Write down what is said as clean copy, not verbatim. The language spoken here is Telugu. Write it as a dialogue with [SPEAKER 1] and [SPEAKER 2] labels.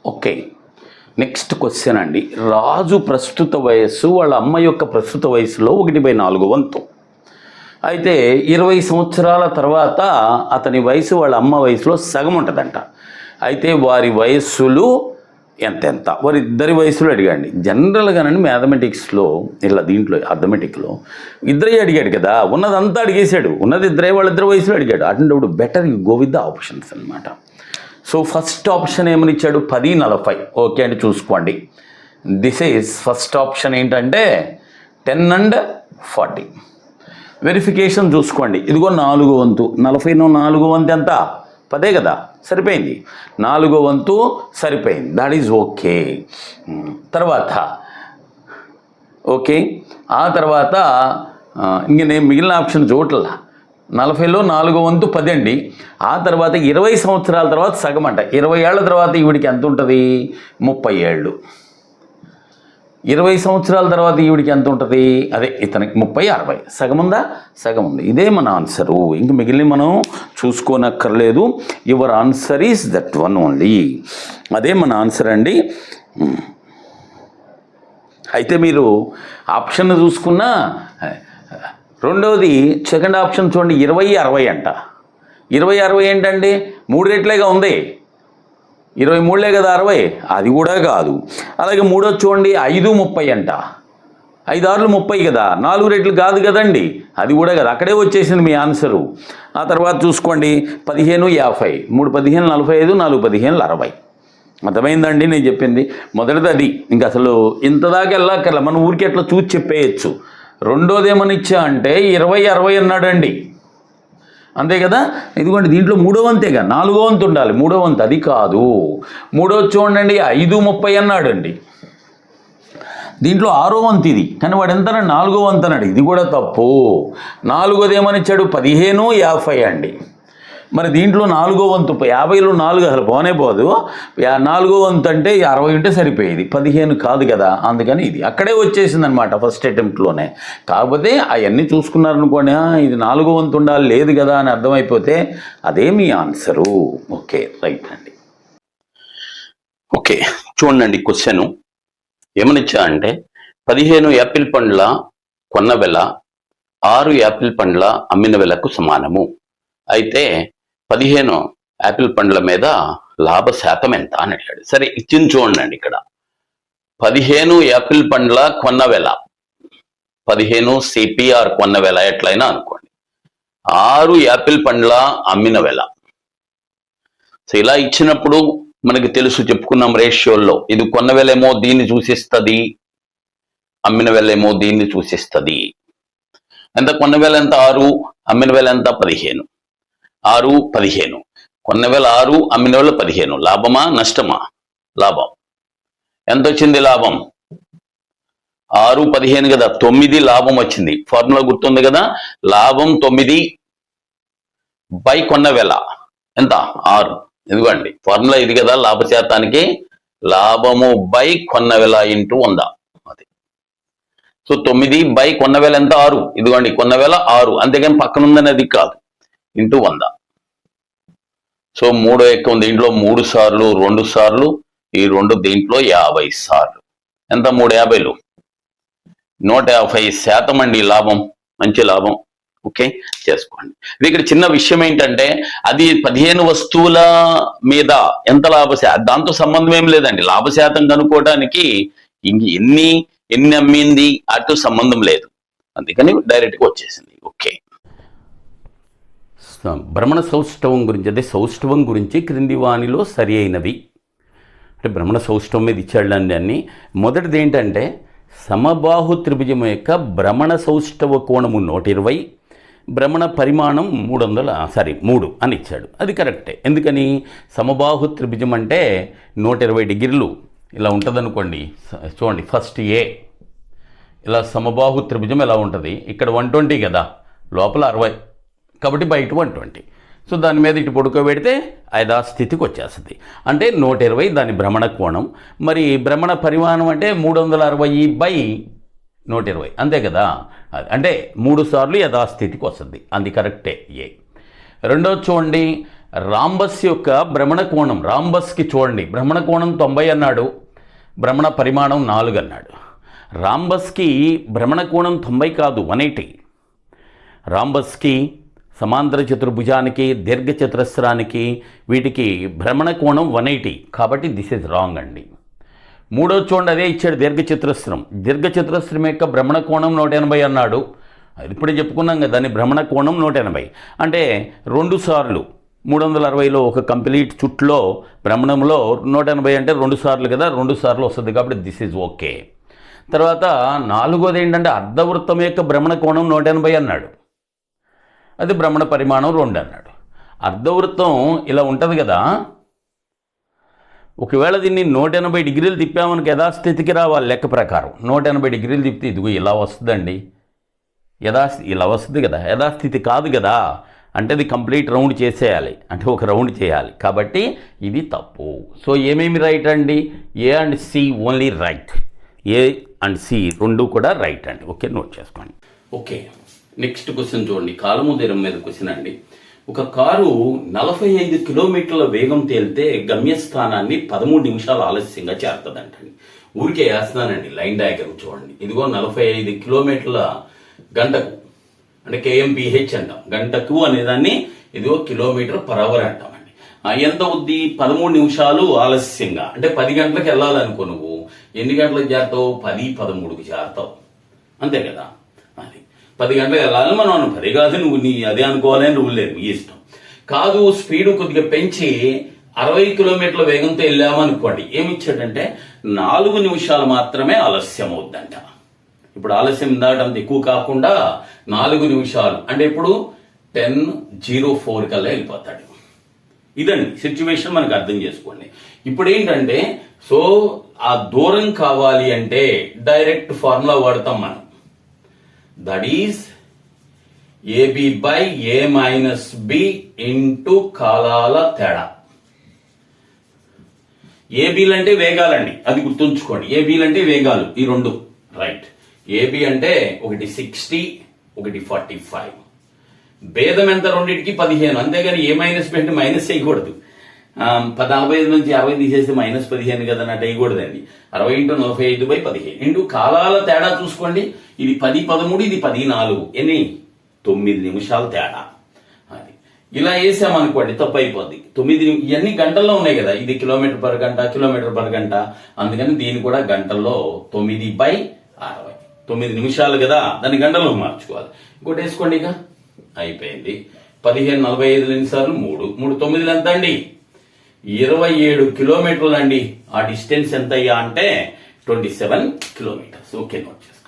[SPEAKER 1] ఓకే, నెక్స్ట్ క్వశ్చన్ అండి. రాజు ప్రస్తుత వయస్సు వాళ్ళ అమ్మ యొక్క ప్రస్తుత వయసులో 1/4 వంతు. అయితే 20 సంవత్సరాల తర్వాత అతని వయసు వాళ్ళ అమ్మ వయసులో సగం ఉంటుందంట. అయితే వారి వయస్సులు ఎంతెంత, వారిద్దరి వయసులో అడిగాండి. జనరల్గానండి మ్యాథమెటిక్స్లో ఇలా దీంట్లో అర్థమెటిక్లో ఇద్దరే అడిగాడు కదా, ఉన్నదంతా అడిగేశాడు, ఉన్నది ఇద్దరే, వాళ్ళిద్దరి వయసులో అడిగాడు. అటువంటి better you go with the options అనమాట. సో ఫస్ట్ ఆప్షన్ ఏమని ఇచ్చాడు? 10, 40. ఓకే అండి, చూసుకోండి. దిస్ ఈజ్ ఫస్ట్ ఆప్షన్ ఏంటంటే 10 and 40. వెరిఫికేషన్ చూసుకోండి. ఇదిగో 4 వంతు, 40 4 వంతు ఎంత? 10 కదా, సరిపోయింది. 4 వంతు సరిపోయింది, దట్ ఈజ్ ఓకే. తర్వాత ఓకే, ఆ తర్వాత ఇంక నేను మిగిలిన ఆప్షన్ చూడలా. 40లో 4 వంతు 10 అండి. ఆ తర్వాత 20 సంవత్సరాల తర్వాత సగం అంట. 20 ఏళ్ల తర్వాత ఈవిడికి ఎంత ఉంటుంది? 30 ఏళ్ళు. 20 సంవత్సరాల తర్వాత ఈవిడికి ఎంత ఉంటుంది? అదే ఇతనికి 30, 60. సగం ఉందా? సగం ఉంది. ఇదే మన ఆన్సరు, ఇంక మిగిలిన మనం చూసుకోనక్కర్లేదు. Your answer is that one only. అదే మన ఆన్సర్ అండి. అయితే మీరు ఆప్షన్ చూసుకున్నా, రెండవది సెకండ్ ఆప్షన్ చూడండి, 20, 60 అంట. 20, 60 ఏంటండి? 3 రెట్లేగా ఉంది. 23 కదా 60, అది కూడా కాదు. అలాగే మూడోది చూడండి, 5, 30 అంట. 5 6 30 కదా, 4 రెట్లు కాదు కదండి, అది కూడా కదా. అక్కడే వచ్చేసింది మీ ఆన్సరు. ఆ తర్వాత చూసుకోండి, 15, 50. 3 15 45, 4 15 60. అర్థమైందండి నేను చెప్పింది? మొదటిది అది. ఇంక అసలు ఇంతదాకా వెళ్ళక్కర్లా, మనం ఊరికి ఎట్లా చూసి చెప్పేయచ్చు. రెండోది ఏమని ఇచ్చా అంటే 20, 60 అన్నాడండి, అంతే కదా. ఇదిగోండి, దీంట్లో 3వ వంతేగా, 4వ వంతు ఉండాలి, 3వ వంతు అది కాదు. మూడోది చూడండి, 5, 30 అన్నాడండి. దీంట్లో 6వ వంతు ఇది, కానీ వాడు ఎంత? 4వ వంతు అన్నాడు, ఇది కూడా తప్పు. 4వది ఏమని ఇచ్చాడు? 15, 50 అండి. మరి దీంట్లో 4వ వంతు 50లో 4 అసలు పోనే పోదు. 4వ వంతు అంటే 60 ఉంటే సరిపోయేది, 15 కాదు కదా. అందుకని ఇది అక్కడే వచ్చేసింది అనమాట ఫస్ట్ అటెంప్ట్లోనే. కాకపోతే అవన్నీ చూసుకున్నారనుకోండి, ఇది 4వ వంతు ఉండాలి, లేదు కదా అని అర్థమైపోతే అదే మీ ఆన్సరు. ఓకే, రైట్ అండి. ఓకే, చూడండి క్వశ్చను ఏమనిచ్చా అంటే 15 యాపిల్ పండ్ల కొన్న వెల 6 యాపిల్ పండ్ల అమ్మిన వెలకు సమానము. అయితే 15 యాపిల్ పండ్ల మీద లాభ శాతం ఎంత అని అడిగాడు. సరే, ఇచ్చింది చూడండి. ఇక్కడ 15 యాపిల్ పండ్ల కొన్న వెల, 15 సిపిఆర్ కొన్న వెల ఎట్లయినా అనుకోండి, 6 యాపిల్ పండ్ల అమ్మిన వెల. సో ఇలా ఇచ్చినప్పుడు మనకి తెలుసు, చెప్పుకున్నాం రేషియోల్లో, ఇది కొన్న వెలేమో దీన్ని సూచిస్తుంది, అమ్మిన వెలేమో దీన్ని సూచిస్తుంది. ఎంత? కొన్న వెల ఎంత? 6, అమ్మిన వెల ఎంత? 15. 6, 15. కొన్న వేల 6, అమ్మిన వేల 15. లాభమా నష్టమా? లాభం. ఎంత వచ్చింది లాభం? 6, 15 కదా, 9 లాభం వచ్చింది. ఫార్ములా గుర్తుంది కదా, లాభం 9 బై కొన్న వేల ఎంత? 6. ఇదిగోండి ఫార్ములా ఇది కదా, లాభ శాతానికి లాభము బై కొన్న వేల ఇంటూ 100. అది. సో 9 బై కొన్న వేల ఎంత? 6. ఇదిగోండి కొన్న వేల 6, అంతేగాని పక్కన ఉందని అది కాదు, ఇంటూ 100. సో 3 ఎక్కువ ఉంది, దీంట్లో 3 సార్లు, 2 సార్లు, ఈ 2 దీంట్లో 50 సార్లు. ఎంత? 3 50లు, 150% అండి లాభం. మంచి లాభం. ఓకే, చేసుకోండి. ఇది ఇక్కడ చిన్న విషయం ఏంటంటే, అది 15 వస్తువుల మీద ఎంత లాభశాతం, దాంతో సంబంధం ఏం లేదండి. లాభశాతం కనుక్కోవడానికి ఎన్ని అమ్మింది అటు సంబంధం లేదు, అందుకని డైరెక్ట్గా వచ్చేసింది. ఓకే, భ్రమణ సౌష్ఠవం గురించి, అదే సౌష్ఠవం గురించి క్రింది వానిలో సరి అయినవి అంటే భ్రమణ సౌష్ఠవం మీద ఇచ్చాడండి అన్ని. మొదటిది ఏంటంటే సమబాహు త్రిభుజం యొక్క భ్రమణ సౌష్ఠవ కోణము 120, భ్రమణ పరిమాణం 3 అని ఇచ్చాడు. అది కరెక్టే. ఎందుకని? సమబాహు త్రిభుజం అంటే 120 డిగ్రీలు ఇలా ఉంటుంది అనుకోండి. చూడండి, ఫస్ట్ ఏ ఇలా సమబాహు త్రిభుజం ఎలా ఉంటుంది, ఇక్కడ 120 కదా, లోపల 60 కాబట్టి బయట 120. సో దాని మీద ఇటు పడుకోబెడితే యథాస్థితికి వచ్చేస్తుంది. అంటే 120 దాని భ్రమణ కోణం. మరి భ్రమణ పరిమాణం అంటే 360 బై 120, అంతే కదా. అంటే 3 సార్లు యథాస్థితికి వస్తుంది, అది కరెక్టే ఏ. రెండోది చూడండి, రాంబస్ యొక్క భ్రమణ కోణం, రాంబస్కి చూడండి భ్రమణ కోణం 90 అన్నాడు, భ్రమణ పరిమాణం 4 అన్నాడు. రాంబస్కి భ్రమణ కోణం 90 కాదు 180. రాంబస్కి, సమాంతర చతుర్భుజానికి, దీర్ఘచతురస్రానికి వీటికి భ్రమణ కోణం 180. కాబట్టి దిస్ ఇస్ రాంగ్ అండి. మూడో చూడండి అదే ఇచ్చాడు దీర్ఘచతురస్రం. దీర్ఘచతురస్రం యొక్క భ్రమణ కోణం 180 అన్నాడు. అది ఇప్పుడే చెప్పుకున్నాం కదా, దాని భ్రమణ కోణం 180 అంటే 2 సార్లు 360లో ఒక కంప్లీట్ చుట్లో భ్రమణంలో 180 అంటే 2 సార్లు కదా, 2 సార్లు వస్తుంది. కాబట్టి దిస్ ఈజ్ ఓకే. తర్వాత నాలుగోది ఏంటంటే అర్ధవృత్తం యొక్క భ్రమణ కోణం 180 అన్నాడు. అది భ్రమణ పరిమాణం 2 అన్నాడు. అర్ధవృత్తం ఇలా ఉంటుంది కదా, ఒకవేళ దీన్ని 180 డిగ్రీలు తిప్పామనుకు యథాస్థితికి రావాలి లెక్క ప్రకారం. 180 డిగ్రీలు తిప్పితే ఇదిగో ఇలా వస్తుందండి, ఇలా వస్తుంది కదా, యథాస్థితి కాదు కదా, అంటే అది కంప్లీట్ రౌండ్ చేసేయాలి, అంటే ఒక రౌండ్ చేయాలి. కాబట్టి ఇది తప్పు. సో ఏమేమి రైట్ అండి? A and C only right. A and C రెండు కూడా రైట్ అండి. ఓకే, నోట్ చేసుకోండి. ఓకే, నెక్స్ట్ క్వశ్చన్ చూడండి. కాలముదీరం మీద క్వశ్చన్ అండి. ఒక కారు 45 కిలోమీటర్ల వేగం తేలితే గమ్యస్థానాన్ని 13 నిమిషాలు ఆలస్యంగా చేరుతుందంటండి. ఊరికే వేస్తున్నానండి లైన్ డయాగ్రామ్ చూడండి. ఇదిగో 45 కిలోమీటర్ల గంటకు, అంటే KMPH అంటాం. గంటకు అనేదాన్ని ఇదిగో కిలోమీటర్ పర్ అవర్ అంటామండి. ఎంత అవుద్ది? 13 నిమిషాలు ఆలస్యంగా. అంటే 10 గంటలకు వెళ్ళాలనుకో, నువ్వు ఎన్ని గంటలకు చేరుతావు? 10:13కి చేరుతావు, అంతే కదా. అది 10 గంటలకు వెళ్ళాలని మనం 10 కాదు, నువ్వు నీ అదే అనుకోవాలని రూల్ లేదు, మీ ఇష్టం. కాదు, స్పీడ్ కొద్దిగా పెంచి 60 కిలోమీటర్ల వేగంతో వెళ్ళామనుకోండి, ఏమిచ్చాడంటే 4 నిమిషాలు మాత్రమే ఆలస్యం అవుద్దంట. ఇప్పుడు ఆలస్యం దాటంత ఎక్కువ కాకుండా 4 నిమిషాలు, అంటే ఇప్పుడు 10:04 కల్లా వెళ్ళిపోతాడు. ఇదండి సిచ్యువేషన్, మనకు అర్థం చేసుకోండి. ఇప్పుడు ఏంటంటే, సో ఆ దూరం కావాలి అంటే డైరెక్ట్ ఫార్ములా వాడతాం మనం. దట్ ఈస్ AB/A-B ఇంటూ కాలాల తేడా. ఏబీలు అంటే వేగాలండి, అది గుర్తుంచుకోండి. ఏబీలు అంటే వేగాలు, ఈ రెండు రైట్. ఏబి అంటే ఒకటి 60, ఒకటి 45. భేదం ఎంత? రెండింటికి 15. అంతేగాని A-B అంటే మైనస్ చేయకూడదు. 45 నుంచి 60 తీసేస్తే -15 కదా, అన్నట్టు వేయకూడదండి. 60 × 45/15 ఇంటూ కాలాల తేడా చూసుకోండి. ఇది 10:13, ఇది 10:04. ఎన్ని? 9 నిమిషాల తేడా. అది ఇలా వేసామనుకోండి తప్పు అయిపోద్ది. 9 ఇవన్నీ గంటల్లో ఉన్నాయి కదా, ఇది కిలోమీటర్ పర్ గంట, కిలోమీటర్ పర్ గంట. అందుకని దీన్ని కూడా గంటల్లో 9/60. 9 నిమిషాలు కదా, దాన్ని గంటలో మార్చుకోవాలి. ఇంకోటి వేసుకోండి, ఇక అయిపోయింది. 15:45 నిమిషాలు 3 9 ఎంత అండి? 27 కిలోమీటర్లు అండి. ఆ డిస్టెన్స్ ఎంత అయ్యా అంటే 27 కిలోమీటర్స్. ఓకే, నోట్ చేసుకోండి.